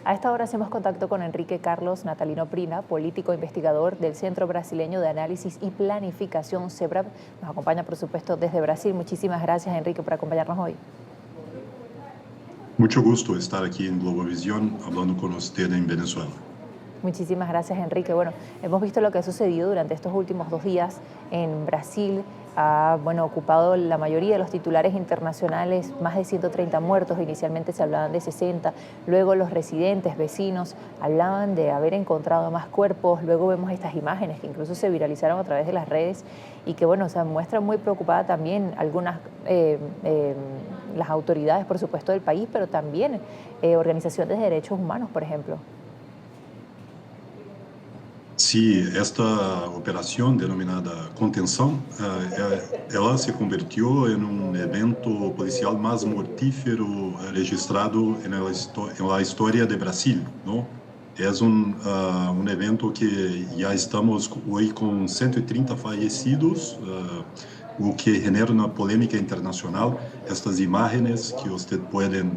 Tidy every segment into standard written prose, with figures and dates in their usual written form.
A esta hora hacemos contacto con Enrique Carlos Natalino Prina, político investigador del Centro Brasileño de Análisis y Planificación, CEBRAP. Nos acompaña, por supuesto, desde Brasil. Muchísimas gracias, Enrique, por acompañarnos hoy. Mucho gusto estar aquí en Globovisión hablando con usted en Venezuela. Muchísimas gracias, Enrique. Bueno, hemos visto lo que ha sucedido durante estos últimos 2 días en Brasil. Ha ocupado la mayoría de los titulares internacionales, más de 130 muertos. Inicialmente se hablaban de 60, luego los residentes, vecinos, hablaban de haber encontrado más cuerpos. Luego vemos estas imágenes que incluso se viralizaron a través de las redes y que, muestran muy preocupada también algunas las autoridades, por supuesto, del país, pero también organizaciones de derechos humanos, por ejemplo. Sí, esta operación denominada contenção, ela se convirtió en un evento policial más mortífero registrado en la historia de Brasil, ¿no? Es un evento que ya estamos hoy con 130 fallecidos, o que genera una polémica internacional. Estas imágenes que usted pueden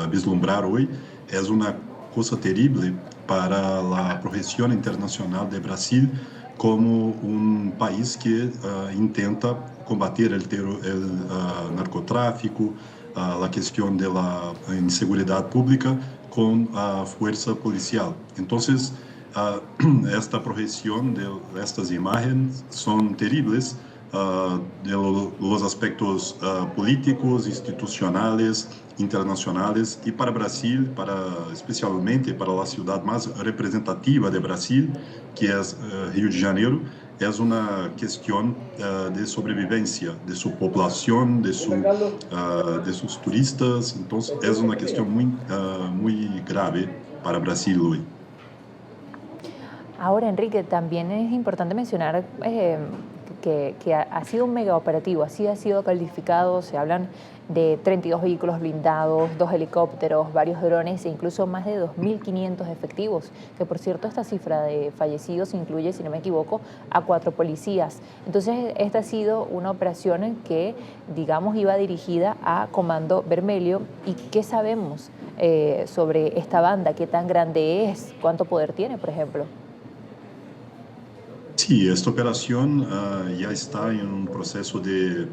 vislumbrar hoy es una cosa terrible para la proyección internacional de Brasil como un país que intenta combatir el narcotráfico, la cuestión de la inseguridad pública con fuerza policial. Entonces, esta proyección de estas imágenes son terribles, de los aspectos políticos, institucionales, internacionales, y para Brasil, especialmente para la ciudad más representativa de Brasil, que es Río de Janeiro, es una cuestión de sobrevivencia de su población, de sus turistas. Entonces es una cuestión muy grave para Brasil hoy. Ahora, Enrique, también es importante mencionar que ha sido un mega operativo, así ha sido calificado. Se hablan de 32 vehículos blindados, 2 helicópteros, varios drones e incluso más de 2.500 efectivos, que por cierto esta cifra de fallecidos incluye, si no me equivoco, a 4 policías. Entonces esta ha sido una operación que, digamos, iba dirigida a Comando Vermelho. ¿Y qué sabemos sobre esta banda? ¿Qué tan grande es? ¿Cuánto poder tiene, por ejemplo? Sí, esta operación ya está en un proceso de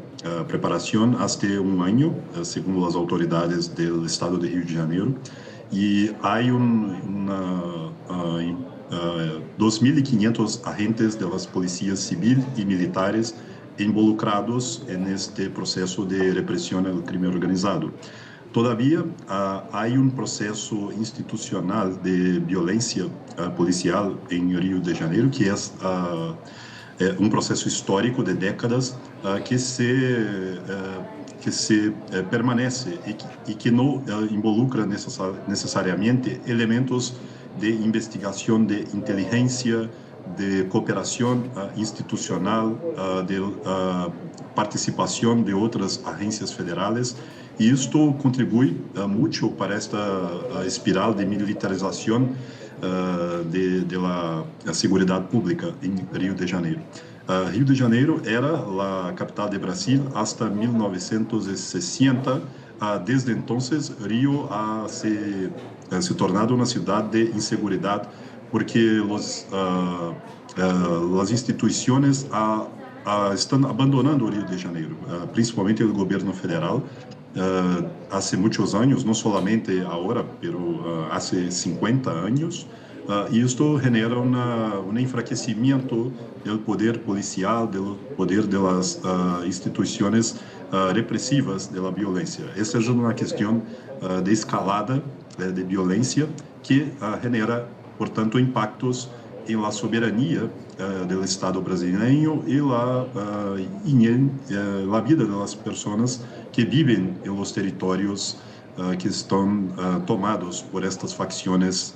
preparación hace un año, según las autoridades del estado de Río de Janeiro, y hay 2.500 agentes de las policías civil y militares involucrados en este proceso de represión al crimen organizado. Todavía hay un proceso institucional de violencia policial en Río de Janeiro, que es un proceso histórico de décadas que se permanece y que no involucra necesariamente elementos de investigación, de inteligencia, de cooperación institucional, de participación de otras agencias federales. Y esto contribuye mucho para esta espiral de militarización de la seguridad pública en Río de Janeiro. Río de Janeiro era la capital de Brasil hasta 1960. Desde entonces, Río se ha tornado una ciudad de inseguridad porque las instituciones están abandonando Río de Janeiro, principalmente el gobierno federal. Hace muchos años, no solamente ahora, pero hace 50 años, y esto genera un enfraquecimiento del poder policial, del poder de las instituciones represivas de la violencia. Esta es una cuestión de escalada de violencia que genera, por tanto, impactos en la soberanía del Estado brasileño y en la vida de las personas que viven en los territorios que están tomados por estas facciones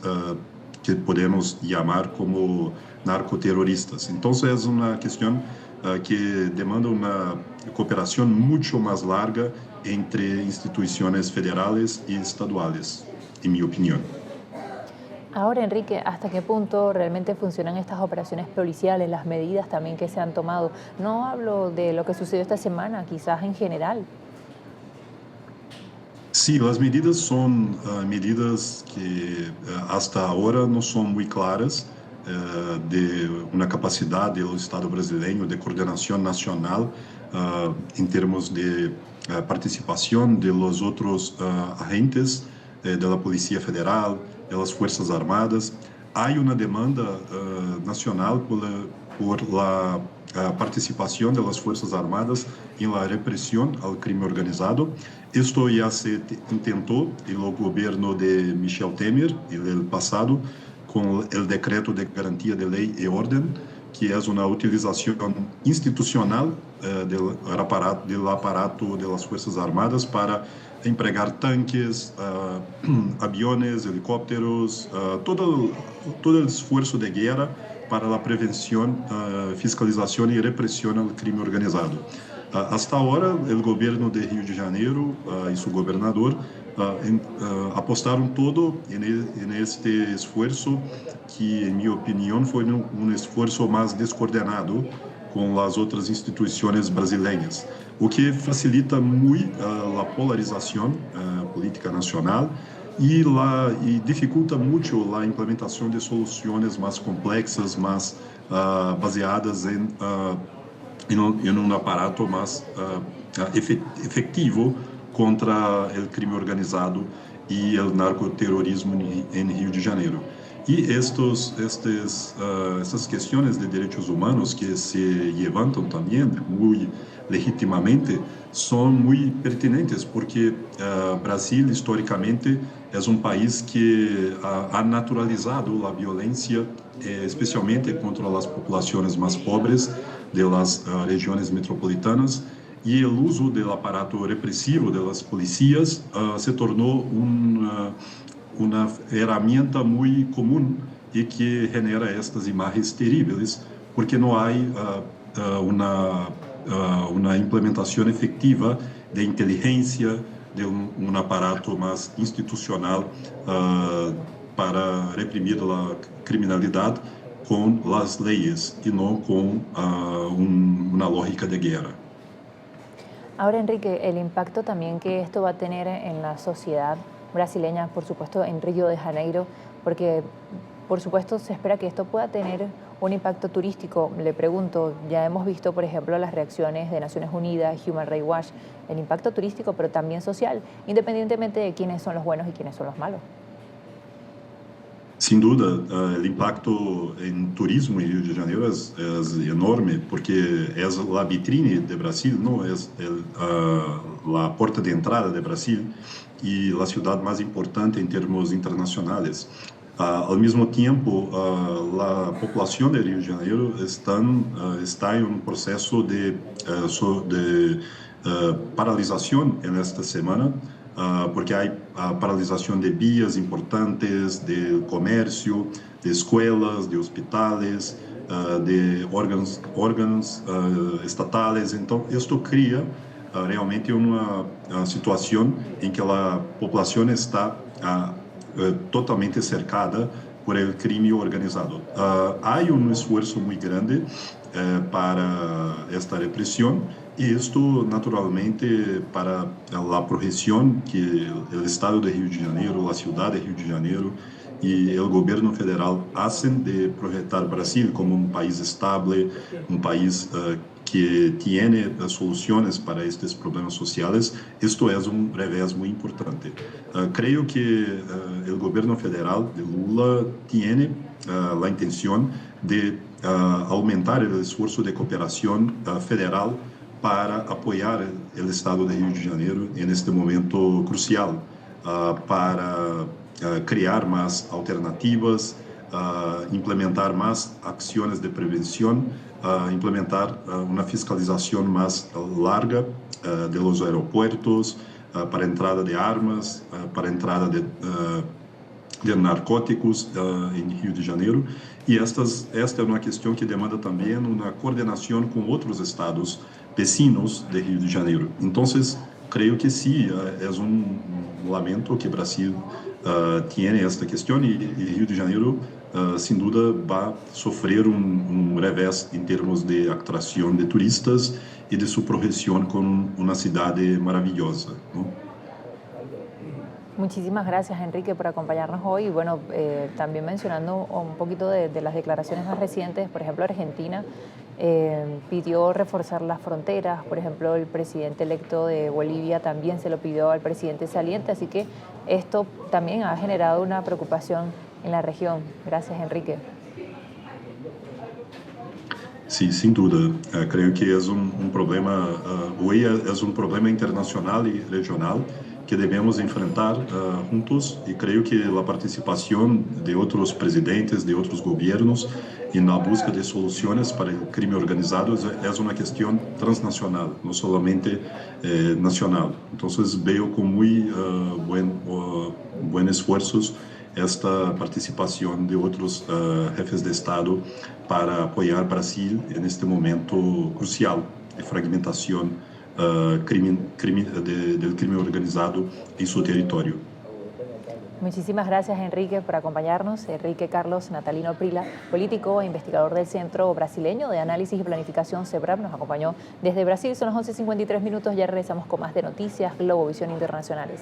que podemos llamar como narcoterroristas. Entonces es una cuestión que demanda una cooperación mucho más larga entre instituciones federales y estaduales, en mi opinión. Ahora, Enrique, ¿hasta qué punto realmente funcionan estas operaciones policiales, las medidas también que se han tomado? No hablo de lo que sucedió esta semana, quizás en general. Sí, las medidas son medidas que hasta ahora no son muy claras de una capacidad del Estado brasileño de coordinación nacional en términos de participación de los otros agentes de la Policía Federal, de las Fuerzas Armadas. Hay una demanda nacional por la participación de las Fuerzas Armadas en la represión al crimen organizado. Esto ya se intentó en el gobierno de Michel Temer en el pasado con el decreto de garantía de ley y orden, que es una utilización institucional del aparato de las Fuerzas Armadas para empregar tanques, aviones, helicópteros, todo el esfuerzo de guerra para la prevención, fiscalización y represión al crimen organizado. Hasta ahora, el gobierno de Río de Janeiro y su gobernador apostaron todo en este esfuerzo que, en mi opinión, fue un esfuerzo más descoordenado con las otras instituciones brasileñas, o que facilita muy la polarización política nacional y dificulta mucho la implementación de soluciones más complexas, más baseadas en un aparato más efectivo contra el crimen organizado y el narcoterrorismo en Río de Janeiro. Y estas cuestiones de derechos humanos que se levantan también muy legítimamente son muy pertinentes porque Brasil históricamente es un país que ha naturalizado la violencia, especialmente contra las poblaciones más pobres de las regiones metropolitanas, y el uso del aparato represivo de las policías se tornó una herramienta muy común y que genera estas imágenes terribles porque no hay una implementación efectiva de inteligencia, de un aparato más institucional para reprimir la criminalidad con las leyes y no con una lógica de guerra. Ahora, Enrique, el impacto también que esto va a tener en la sociedad brasileña, por supuesto, en Río de Janeiro, porque, por supuesto, se espera que esto pueda tener un impacto turístico. Le pregunto, ya hemos visto, por ejemplo, las reacciones de Naciones Unidas, Human Rights Watch, el impacto turístico, pero también social, independientemente de quiénes son los buenos y quiénes son los malos. Sin duda, el impacto en turismo en Río de Janeiro es enorme porque es la vitrine de Brasil, ¿no? Es la puerta de entrada de Brasil y la ciudad más importante en términos internacionales. Al mismo tiempo, la población de Río de Janeiro está en un proceso de paralización en esta semana, porque hay paralización de vías importantes, del comercio, de escuelas, de hospitales, de órganos estatales. Entonces, esto crea realmente una situación en que la población está totalmente cercada por el crimen organizado. Hay un esfuerzo muy grande para esta represión y esto naturalmente para la proyección que el Estado de Río de Janeiro, la ciudad de Río de Janeiro y el gobierno federal hacen de proyectar Brasil como un país estable, un país que tiene soluciones para estos problemas sociales. Esto es un revés muy importante. Creo que el gobierno federal de Lula tiene la intención de aumentar el esfuerzo de cooperación federal para apoyar el Estado de Río de Janeiro en este momento crucial, para crear más alternativas, implementar más acciones de prevención, implementar una fiscalización más larga de los aeropuertos, para entrada de armas, para entrada de narcóticos en Río de Janeiro. Y esta es una cuestión que demanda también una coordinación con otros estados vecinos de Río de Janeiro. Entonces, creo que sí, es un lamento que Brasil tiene esta cuestión y Río de Janeiro, sin duda, va a sufrir un revés en términos de atracción de turistas y de su proyección como una ciudad maravillosa, ¿no? Muchísimas gracias, Enrique, por acompañarnos hoy. Y bueno, también mencionando un poquito de las declaraciones más recientes, por ejemplo, Argentina pidió reforzar las fronteras, por ejemplo, el presidente electo de Bolivia también se lo pidió al presidente saliente, así que esto también ha generado una preocupación en la región. Gracias, Enrique. Sí, sin duda. Creo que es un problema, hoy es un problema internacional y regional que debemos enfrentar juntos y creo que la participación de otros presidentes, de otros gobiernos en la búsqueda de soluciones para el crimen organizado es una cuestión transnacional, no solamente nacional. Entonces veo con muy buen esfuerzos esta participación de otros jefes de Estado para apoyar Brasil en este momento crucial de fragmentación del crimen organizado en su territorio. Muchísimas gracias, Enrique, por acompañarnos. Enrique Carlos Natalino Prila, político e investigador del Centro Brasileño de Análisis y Planificación, CEBRAP, nos acompañó desde Brasil. Son las 11:53 minutos. Ya regresamos con más de noticias Globovisión Internacionales.